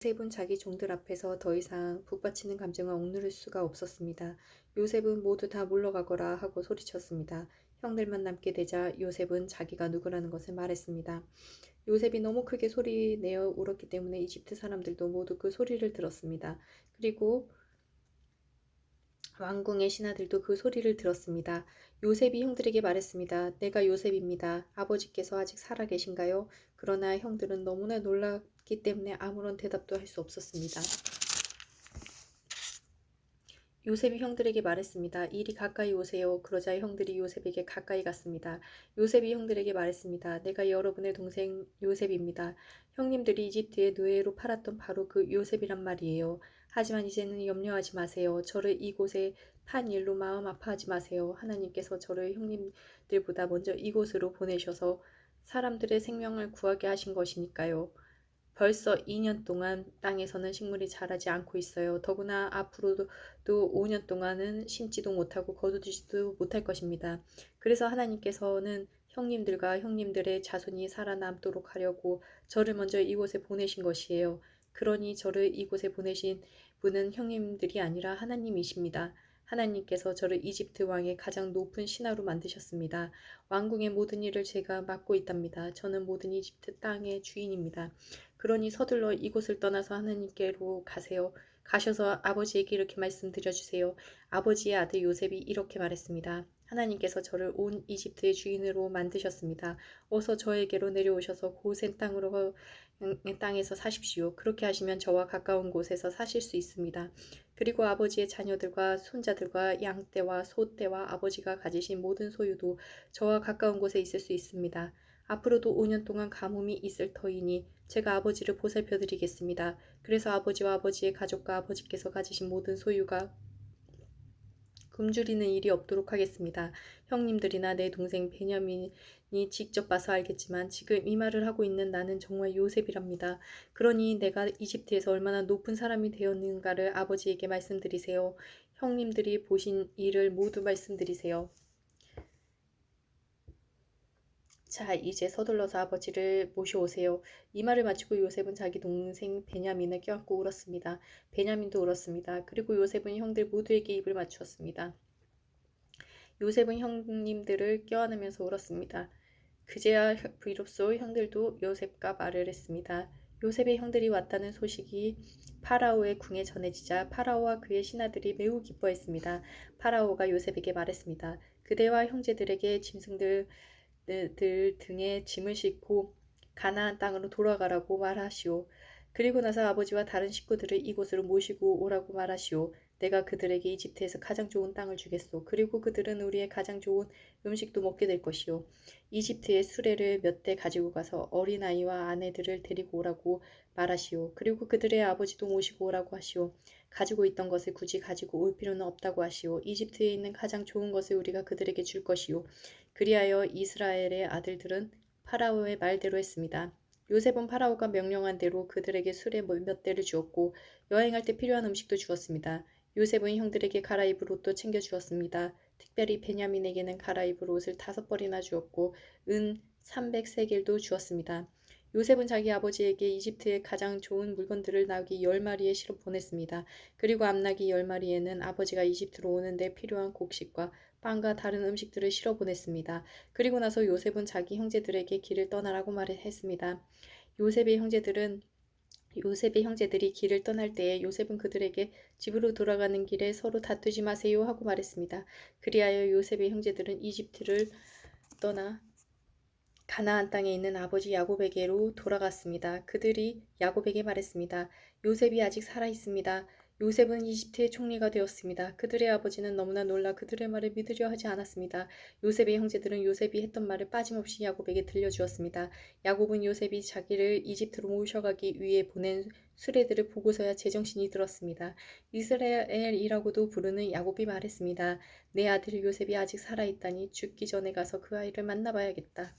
요셉은 자기 종들 앞에서 더 이상 북받치는 감정을 억누를 수가 없었습니다. 요셉은 모두 다 물러가거라 하고 소리쳤습니다. 형들만 남게 되자 요셉은 자기가 누구라는 것을 말했습니다. 요셉이 너무 크게 소리내어 울었기 때문에 이집트 사람들도 모두 그 소리를 들었습니다. 그리고 왕궁의 신하들도 그 소리를 들었습니다. 요셉이 형들에게 말했습니다. 내가 요셉입니다. 아버지께서 아직 살아 계신가요? 그러나 형들은 너무나 놀랐기 때문에 아무런 대답도 할 수 없었습니다. 요셉이 형들에게 말했습니다. 이리 가까이 오세요. 그러자 형들이 요셉에게 가까이 갔습니다. 요셉이 형들에게 말했습니다. 내가 여러분의 동생 요셉입니다. 형님들이 이집트의 노예로 팔았던 바로 그 요셉이란 말이에요. 하지만 이제는 염려하지 마세요. 저를 이곳에 판 일로 마음 아파하지 마세요. 하나님께서 저를 형님들보다 먼저 이곳으로 보내셔서 사람들의 생명을 구하게 하신 것이니까요. 벌써 2년 동안 땅에서는 식물이 자라지 않고 있어요. 더구나 앞으로도 5년 동안은 심지도 못하고 거두지도 못할 것입니다. 그래서 하나님께서는 형님들과 형님들의 자손이 살아남도록 하려고 저를 먼저 이곳에 보내신 것이에요. 그러니 저를 이곳에 보내신 분은 형님들이 아니라 하나님이십니다. 하나님께서 저를 이집트 왕의 가장 높은 신하로 만드셨습니다. 왕궁의 모든 일을 제가 맡고 있답니다. 저는 모든 이집트 땅의 주인입니다. 그러니 서둘러 이곳을 떠나서 하나님께로 가세요. 가셔서 아버지에게 이렇게 말씀드려 주세요. 아버지의 아들 요셉이 이렇게 말했습니다. 하나님께서 저를 온 이집트의 주인으로 만드셨습니다. 어서 저에게로 내려오셔서 고센 땅에서 사십시오. 그렇게 하시면 저와 가까운 곳에서 사실 수 있습니다. 그리고 아버지의 자녀들과 손자들과 양떼와 소떼와 아버지가 가지신 모든 소유도 저와 가까운 곳에 있을 수 있습니다. 앞으로도 5년 동안 가뭄이 있을 터이니 제가 아버지를 보살펴 드리겠습니다. 그래서 아버지와 아버지의 가족과 아버지께서 가지신 모든 소유가 굶주리는 일이 없도록 하겠습니다. 형님들이나 내 동생 베냐민이 직접 봐서 알겠지만 지금 이 말을 하고 있는 나는 정말 요셉이랍니다. 그러니 내가 이집트에서 얼마나 높은 사람이 되었는가를 아버지에게 말씀드리세요. 형님들이 보신 일을 모두 말씀드리세요. 자, 이제 서둘러서 아버지를 모셔오세요. 이 말을 마치고 요셉은 자기 동생 베냐민을 껴안고 울었습니다. 베냐민도 울었습니다. 그리고 요셉은 형들 모두에게 입을 맞추었습니다. 요셉은 형님들을 껴안으면서 울었습니다. 그제야 비로소 형들도 요셉과 말을 했습니다. 요셉의 형들이 왔다는 소식이 파라오의 궁에 전해지자 파라오와 그의 신하들이 매우 기뻐했습니다. 파라오가 요셉에게 말했습니다. 그대와 형제들에게 짐승들 등에 짐을 싣고 가나안 땅으로 돌아가라고 말하시오. 그리고 나서 아버지와 다른 식구들을 이곳으로 모시고 오라고 말하시오. 내가 그들에게 이집트에서 가장 좋은 땅을 주겠소. 그리고 그들은 우리의 가장 좋은 음식도 먹게 될 것이오. 이집트의 수레를 몇 대 가지고 가서 어린아이와 아내들을 데리고 오라고 말하시오. 그리고 그들의 아버지도 모시고 오라고 하시오. 가지고 있던 것을 굳이 가지고 올 필요는 없다고 하시오. 이집트에 있는 가장 좋은 것을 우리가 그들에게 줄 것이오. 그리하여 이스라엘의 아들들은 파라오의 말대로 했습니다. 요셉은 파라오가 명령한 대로 그들에게 수레 몇 대를 주었고 여행할 때 필요한 음식도 주었습니다. 요셉은 형들에게 갈아입을 옷도 챙겨 주었습니다. 특별히 베냐민에게는 갈아입을 옷을 5벌이나 주었고 은 300세겔도 주었습니다. 요셉은 자기 아버지에게 이집트의 가장 좋은 물건들을 나귀 10마리에 실어 보냈습니다. 그리고 암나귀 10마리에는 아버지가 이집트로 오는데 필요한 곡식과 빵과 다른 음식들을 실어 보냈습니다. 그리고 나서 요셉은 자기 형제들에게 길을 떠나라고 말했습니다. 요셉의 형제들이 길을 떠날 때에 요셉은 그들에게 집으로 돌아가는 길에 서로 다투지 마세요 하고 말했습니다. 그리하여 요셉의 형제들은 이집트를 떠나 가나안 땅에 있는 아버지 야곱에게로 돌아갔습니다. 그들이 야곱에게 말했습니다. 요셉이 아직 살아 있습니다. 요셉은 이집트의 총리가 되었습니다. 그들의 아버지는 너무나 놀라 그들의 말을 믿으려 하지 않았습니다. 요셉의 형제들은 요셉이 했던 말을 빠짐없이 야곱에게 들려주었습니다. 야곱은 요셉이 자기를 이집트로 모셔가기 위해 보낸 수레들을 보고서야 제정신이 들었습니다. 이스라엘이라고도 부르는 야곱이 말했습니다. 내 아들 요셉이 아직 살아있다니 죽기 전에 가서 그 아이를 만나봐야겠다.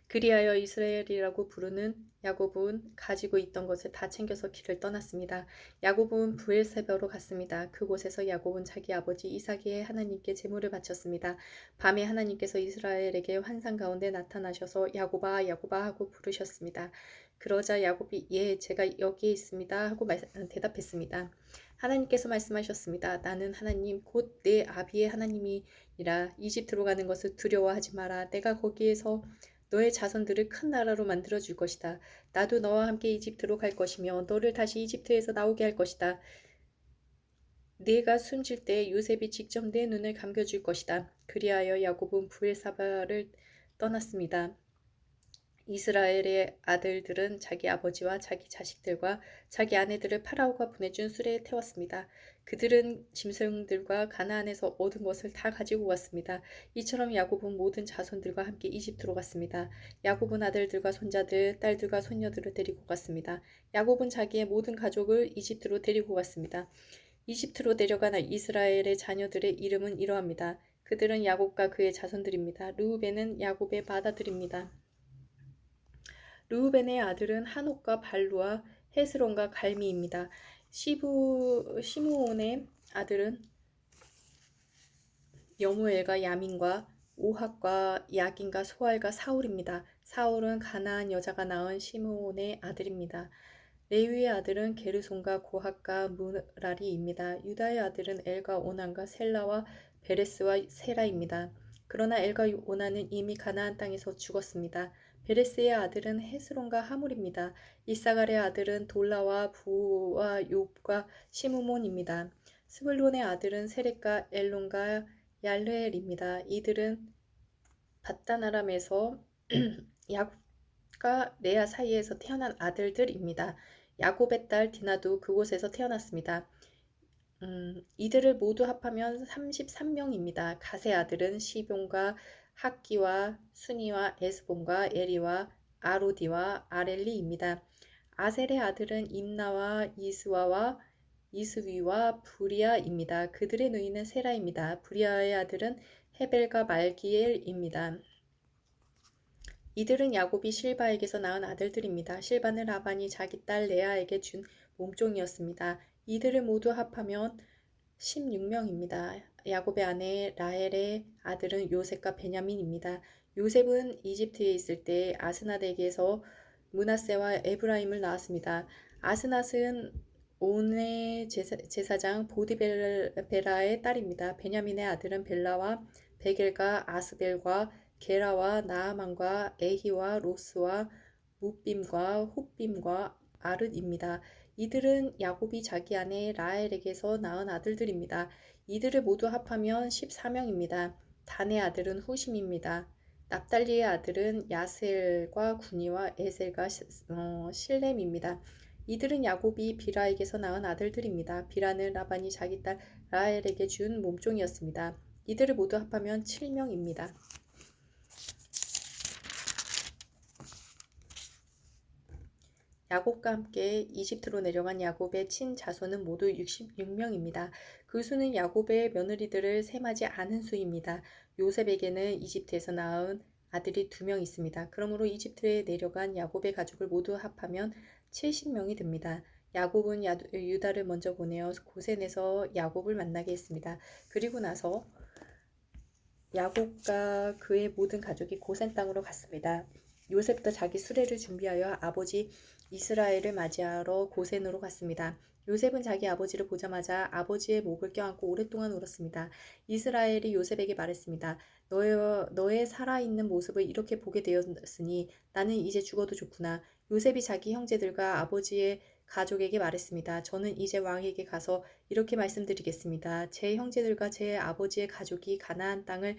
그리하여 이스라엘이라고 부르는 야곱은 가지고 있던 것을 다 챙겨서 길을 떠났습니다. 야곱은 브엘세바로 갔습니다. 그곳에서 야곱은 자기 아버지 이삭의 하나님께 제물을 바쳤습니다. 밤에 하나님께서 이스라엘에게 환상 가운데 나타나셔서 야곱아 야곱아 하고 부르셨습니다. 그러자 야곱이 예, 제가 여기에 있습니다 하고 대답했습니다. 하나님께서 말씀하셨습니다. 나는 하나님 곧 내 아비의 하나님이니라. 이집트로 가는 것을 두려워하지 마라. 내가 거기에서 너의 자손들을 큰 나라로 만들어 줄 것이다. 나도 너와 함께 이집트로 갈 것이며 너를 다시 이집트에서 나오게 할 것이다. 네가 숨질 때 요셉이 직접 내 눈을 감겨줄 것이다. 그리하여 야곱은 브엘사바를 떠났습니다. 이스라엘의 아들들은 자기 아버지와 자기 자식들과 자기 아내들을 파라오가 보내준 수레에 태웠습니다. 그들은 짐승들과 가나안에서 얻은 것을 다 가지고 갔습니다. 이처럼 야곱은 모든 자손들과 함께 이집트로 갔습니다. 야곱은 아들들과 손자들, 딸들과 손녀들을 데리고 갔습니다. 야곱은 자기의 모든 가족을 이집트로 데리고 갔습니다. 이집트로 내려간 이스라엘의 자녀들의 이름은 이러합니다. 그들은 야곱과 그의 자손들입니다. 르우벤은 야곱의 맏아들입니다. 르우벤의 아들은 한옥과 발루와 헤스론과 갈미입니다. 시므온의 아들은 여무엘과 야민과 오학과 야긴과 소알과 사울입니다. 사울은 가나안 여자가 낳은 시므온의 아들입니다. 레위의 아들은 게르손과 고핫과 무라리입니다. 유다의 아들은 엘과 오난과 셀라와 베레스와 세라입니다. 그러나 엘과 오난은 이미 가나안 땅에서 죽었습니다. 베레스의 아들은 헤스론과 하물입니다. 이사갈의 아들은 돌라와 부와 욥과 시므몬입니다. 스불론의 아들은 세렉과 엘론과 얄르엘입니다. 이들은 밧단 아람에서 야곱과 레아 사이에서 태어난 아들들입니다. 야곱의 딸 디나도 그곳에서 태어났습니다. 이들을 모두 합하면 33명입니다. 갓의 아들은 시본과 학기와 수니와 에스본과 에리와 아로디와 아렐리입니다. 아셀의 아들은 임나와 이스와와 이스위와 부리아입니다. 그들의 누이는 세라입니다. 부리아의 아들은 헤벨과 말기엘입니다. 이들은 야곱이 실바에게서 낳은 아들들입니다. 실바는 라반이 자기 딸 레아에게 준 몸종이었습니다. 이들을 모두 합하면 16명입니다. 야곱의 아내 라헬의 아들은 요셉과 베냐민입니다. 요셉은 이집트에 있을 때 아스낫에게서 므낫세와 에브라임을 낳았습니다. 아스낫은 온의 제사장 보디벨라의 딸입니다. 베냐민의 아들은 벨라와 베겔과 아스벨과 게라와 나아만과 에히와 로스와 무빔과 훗빔과 아르입니다. 이들은 야곱이 자기 아내 라헬에게서 낳은 아들들입니다. 이들을 모두 합하면 14명입니다. 단의 아들은 후심입니다. 납달리의 아들은 야셀과 구니와 에셀과 실렘입니다. 이들은 야곱이 비라에게서 낳은 아들들입니다. 비라는 라반이 자기 딸 라헬에게 준 몸종이었습니다. 이들을 모두 합하면 7명입니다. 야곱과 함께 이집트로 내려간 야곱의 친자손은 모두 66명입니다. 그 수는 야곱의 며느리들을 셈하지 않은 수입니다. 요셉에게는 이집트에서 낳은 아들이 2명 있습니다. 그러므로 이집트에 내려간 야곱의 가족을 모두 합하면 70명이 됩니다. 야곱은 유다를 먼저 보내어 고센에서 야곱을 만나게 했습니다. 그리고 나서 야곱과 그의 모든 가족이 고센 땅으로 갔습니다. 요셉도 자기 수레를 준비하여 아버지 이스라엘을 맞이하러 고센으로 갔습니다. 요셉은 자기 아버지를 보자마자 아버지의 목을 껴안고 오랫동안 울었습니다. 이스라엘이 요셉에게 말했습니다. 너의 살아있는 모습을 이렇게 보게 되었으니 나는 이제 죽어도 좋구나. 요셉이 자기 형제들과 아버지의 가족에게 말했습니다. 저는 이제 왕에게 가서 이렇게 말씀드리겠습니다. 제 형제들과 제 아버지의 가족이 가나안 땅을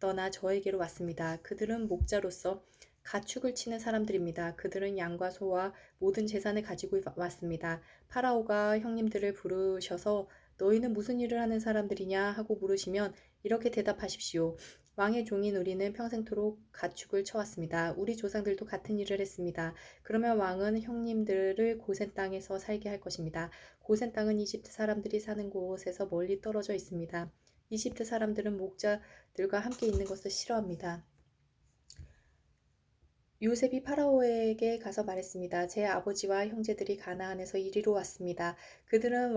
떠나 저에게로 왔습니다. 그들은 목자로서 가축을 치는 사람들입니다. 그들은 양과 소와 모든 재산을 가지고 왔습니다. 파라오가 형님들을 부르셔서 너희는 무슨 일을 하는 사람들이냐 하고 물으시면 이렇게 대답하십시오. 왕의 종인 우리는 평생토록 가축을 쳐왔습니다. 우리 조상들도 같은 일을 했습니다. 그러면 왕은 형님들을 고센 땅에서 살게 할 것입니다. 고센 땅은 이집트 사람들이 사는 곳에서 멀리 떨어져 있습니다. 이집트 사람들은 목자들과 함께 있는 것을 싫어합니다. 요셉이 파라오에게 가서 말했습니다. 제 아버지와 형제들이 가나안에서 이리로 왔습니다. 그들은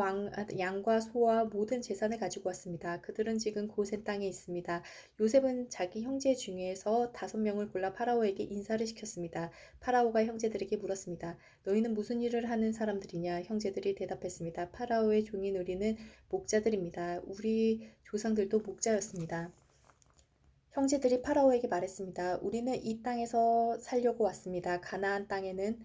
양과 소와 모든 재산을 가지고 왔습니다. 그들은 지금 고센 땅에 있습니다. 요셉은 자기 형제 중에서 5명을 골라 파라오에게 인사를 시켰습니다. 파라오가 형제들에게 물었습니다. 너희는 무슨 일을 하는 사람들이냐? 형제들이 대답했습니다. 파라오의 종인 우리는 목자들입니다. 우리 조상들도 목자였습니다. 형제들이 파라오에게 말했습니다. 우리는 이 땅에서 살려고 왔습니다. 가나안 땅에는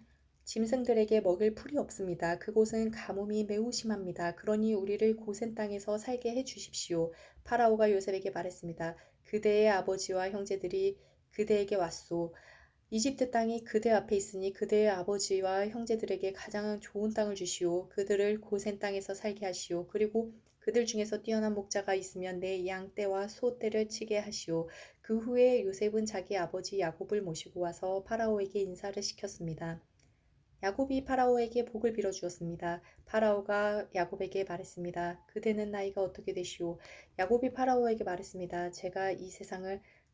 짐승들에게 먹일 풀이 없습니다. 그곳은 가뭄이 매우 심합니다. 그러니 우리를 고센 땅에서 살게 해 주십시오. 파라오가 요셉에게 말했습니다. 그대의 아버지와 형제들이 그대에게 왔소. 이집트 땅이 그대 앞에 있으니 그대의 아버지와 형제들에게 가장 좋은 땅을 주시오. 그들을 고센 땅에서 살게 하시오. 그리고 그들 중에서 뛰어난 목자가 있으면 내 양떼와 소떼를 치게 하시오. 그 후에 요셉은 자기 아버지 야곱을 모시고 와서 파라오에게 인사를 시켰습니다. 야곱이 파라오에게 복을 빌어 주었습니다. 파라오가 야곱에게 말했습니다. 그대는 나이가 어떻게 되시오? 야곱이 파라오에게 말했습니다. 제가 이 세상을